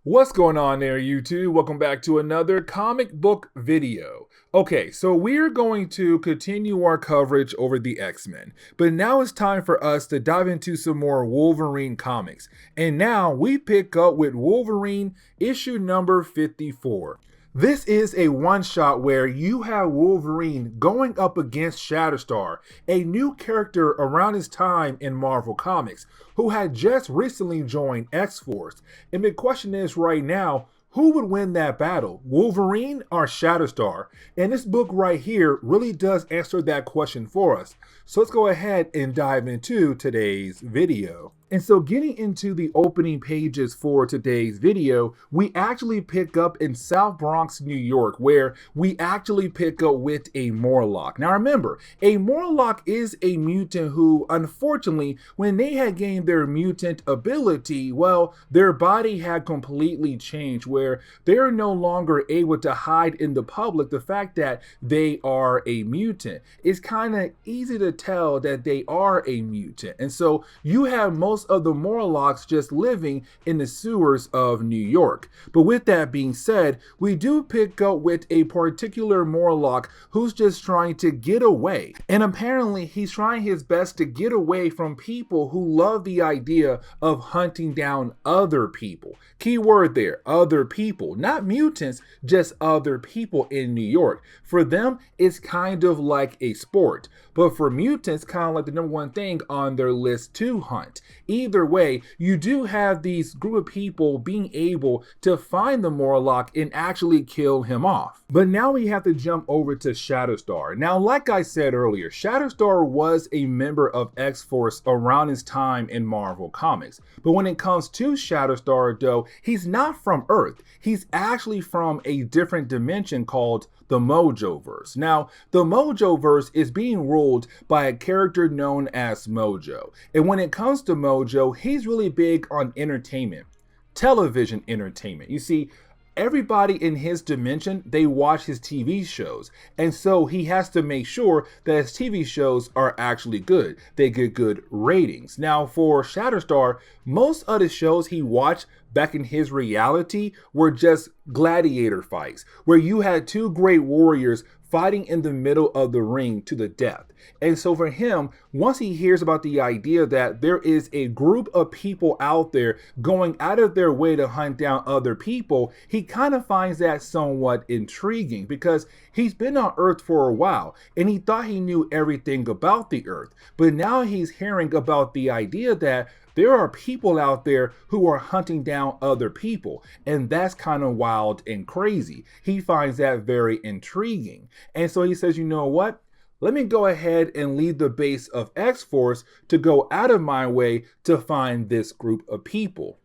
What's going on there, YouTube? Welcome back to another comic book video. Okay, so we're going to continue our coverage over the X-Men, but now it's time for us to dive into some more Wolverine comics. And now we pick up with Wolverine issue number 54. This is a one-shot where you have Wolverine going up against ShatterStar, a new character around his time in Marvel Comics, who had just recently joined X-Force. And the question is right now, who would win that battle, Wolverine or ShatterStar? And this book right here really does answer that question for us. So let's go ahead and dive into today's video. And so getting into the opening pages for today's video, we actually pick up in South Bronx, New York, where we actually pick up with a Morlock. Now remember, a Morlock is a mutant who, unfortunately, when they had gained their mutant ability, well, their body had completely changed, where they're no longer able to hide in the public the fact that they are a mutant. It's kind of easy to tell that they are a mutant. And so you have most of the Morlocks just living in the sewers of New York. But with that being said, we do pick up with a particular Morlock who's just trying to get away. And apparently he's trying his best to get away from people who love the idea of hunting down other people. Key word there, other people, not mutants, just other people in New York. For them, it's kind of like a sport. But for mutants, kind of like the number one thing on their list to hunt. Either way, you do have these group of people being able to find the Morlock and actually kill him off. But now we have to jump over to ShatterStar. Now, like I said earlier, ShatterStar was a member of X-Force around his time in Marvel Comics. But when it comes to ShatterStar, though, he's not from Earth. He's actually from a different dimension called the Mojoverse. Now, the Mojoverse is being ruled by a character known as Mojo. And when it comes to Mojo, he's really big on entertainment, television entertainment. You see, everybody in his dimension, they watch his TV shows. And so he has to make sure that his TV shows are actually good. They get good ratings. Now, for ShatterStar, most of the shows he watched back in his reality were just gladiator fights, where you had two great warriors fighting in the middle of the ring to the death. And so for him, once he hears about the idea that there is a group of people out there going out of their way to hunt down other people, he kind of finds that somewhat intriguing because he's been on Earth for a while and he thought he knew everything about the Earth. But now he's hearing about the idea that there are people out there who are hunting down other people, and that's kind of wild and crazy. He finds that very intriguing. And so he says, you know what? Let me go ahead and leave the base of X-Force to go out of my way to find this group of people.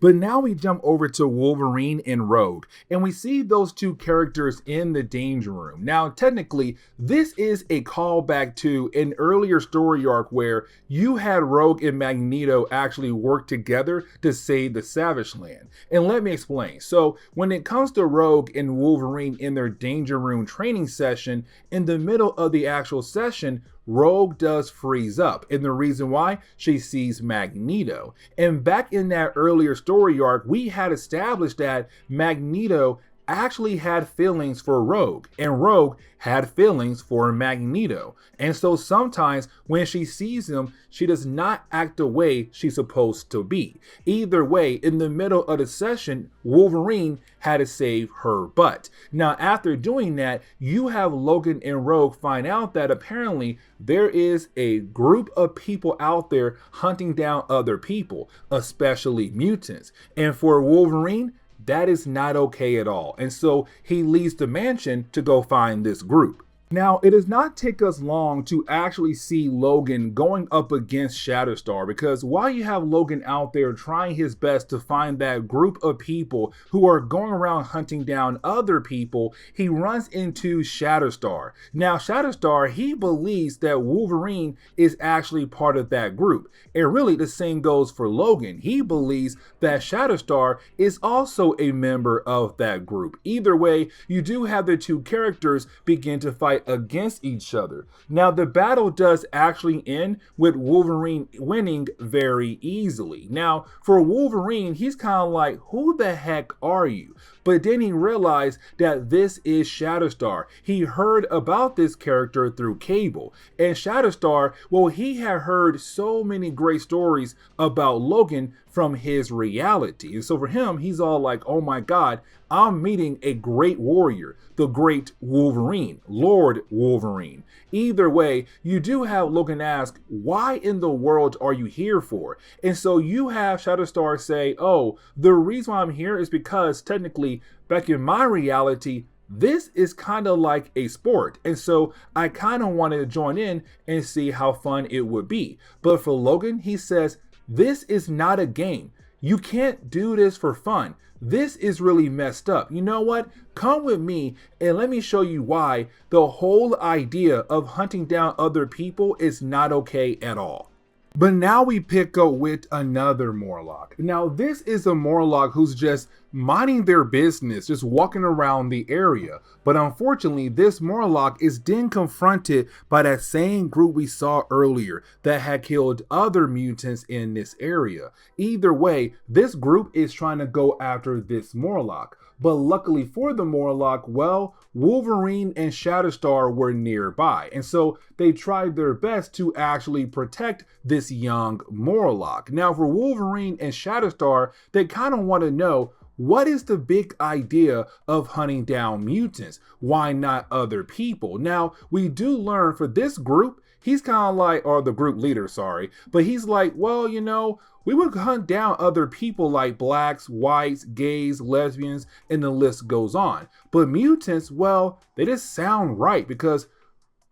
But now we jump over to Wolverine and Rogue, and we see those two characters in the Danger Room. Now, technically, this is a callback to an earlier story arc where you had Rogue and Magneto actually work together to save the Savage Land. And let me explain. So, when it comes to Rogue and Wolverine in their Danger Room training session, in the middle of the actual session, Rogue does freeze up, and the reason why, she sees Magneto. And back in that earlier story arc, we had established that Magneto actually had feelings for Rogue, and Rogue had feelings for Magneto. And so sometimes when she sees him, she does not act the way she's supposed to be. Either way, in the middle of the session, Wolverine had to save her butt. Now, after doing that, you have Logan and Rogue find out that apparently there is a group of people out there hunting down other people, especially mutants. And for Wolverine, that is not okay at all. And so he leaves the mansion to go find this group. Now, it does not take us long to actually see Logan going up against ShatterStar, because while you have Logan out there trying his best to find that group of people who are going around hunting down other people, he runs into ShatterStar. Now, ShatterStar, he believes that Wolverine is actually part of that group. And really, the same goes for Logan. He believes that ShatterStar is also a member of that group. Either way, you do have the two characters begin to fight fight against each other. Now, the battle does actually end with Wolverine winning very easily. Now, for Wolverine, he's kind of like, who the heck are you? But then he realized that this is ShatterStar. He heard about this character through cable. And ShatterStar, well, he had heard so many great stories about Logan from his reality. And so for him, he's all like, oh my God, I'm meeting a great warrior, the great Wolverine, Lord Wolverine. Either way, you do have Logan ask, why in the world are you here for? And so you have ShatterStar say, oh, the reason why I'm here is because technically back in my reality, this is kind of like a sport. And so I kind of wanted to join in and see how fun it would be. But for Logan, he says, this is not a game. You can't do this for fun. This is really messed up. You know what? Come with me and let me show you why the whole idea of hunting down other people is not okay at all. But now we pick up with another Morlock. Now this is a Morlock who's just minding their business, just walking around the area. But unfortunately, this Morlock is then confronted by that same group we saw earlier that had killed other mutants in this area. Either way, this group is trying to go after this Morlock. But luckily for the Morlock, well, Wolverine and ShatterStar were nearby. And so they tried their best to actually protect this young Morlock. Now for Wolverine and ShatterStar, they kind of want to know, what is the big idea of hunting down mutants? Why not other people? Now, we do learn for this group, he's kind of like, or the group leader, sorry, but he's like, well, you know, we would hunt down other people like blacks, whites, gays, lesbians, and the list goes on. But mutants, well, they just sound right because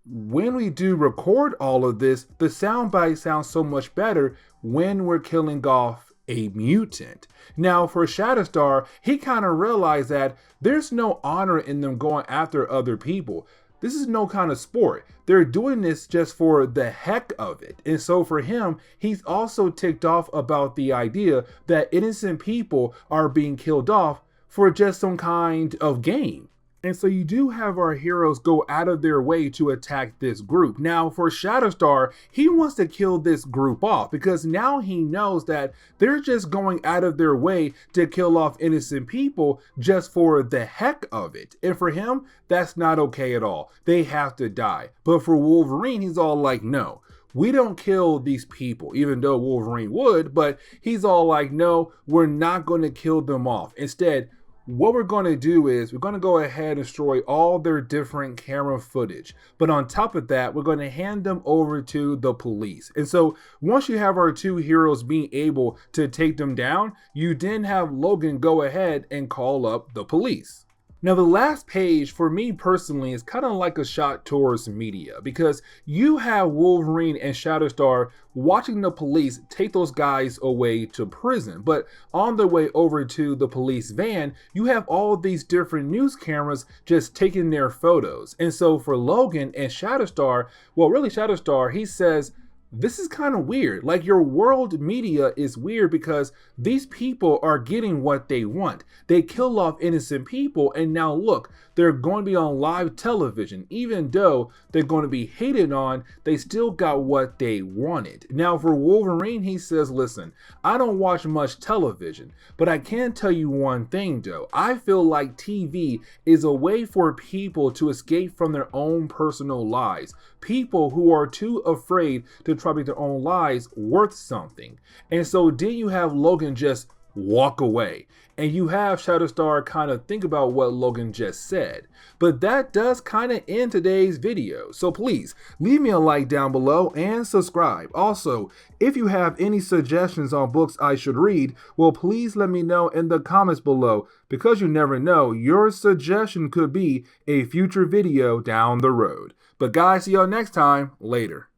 when we do record all of this, the soundbite sounds so much better when we're killing off a mutant. Now for ShatterStar, he kind of realized that there's no honor in them going after other people. This is no kind of sport. They're doing this just for the heck of it. And so for him, he's also ticked off about the idea that innocent people are being killed off for just some kind of game. And so you do have our heroes go out of their way to attack this group. Now for ShatterStar, he wants to kill this group off because now he knows that they're just going out of their way to kill off innocent people just for the heck of it. And for him, that's not okay at all. They have to die. But for Wolverine, he's all like, no. We don't kill these people, even though Wolverine would, but he's all like, no, we're not going to kill them off. Instead, what we're going to do is we're going to go ahead and destroy all their different camera footage. But on top of that, we're going to hand them over to the police. And so once you have our two heroes being able to take them down, you then have Logan go ahead and call up the police. Now the last page for me personally is kind of like a shot towards media because you have Wolverine and ShatterStar watching the police take those guys away to prison. But on their way over to the police van, you have all these different news cameras just taking their photos. And so for Logan and ShatterStar, well really ShatterStar, he says, this is kind of weird. Like your world media is weird because these people are getting what they want. They kill off innocent people and now look, they're going to be on live television. Even though they're going to be hated on, they still got what they wanted. Now for Wolverine, he says, listen, I don't watch much television, but I can tell you one thing though. I feel like TV is a way for people to escape from their own personal lives. People who are too afraid to try to make their own lives worth something. And so then you have Logan just walk away. And you have ShatterStar kind of think about what Logan just said. But that does kind of end today's video. So please leave me a like down below and subscribe. Also, if you have any suggestions on books I should read, well, please let me know in the comments below because you never know, your suggestion could be a future video down the road. But guys, see y'all next time. Later.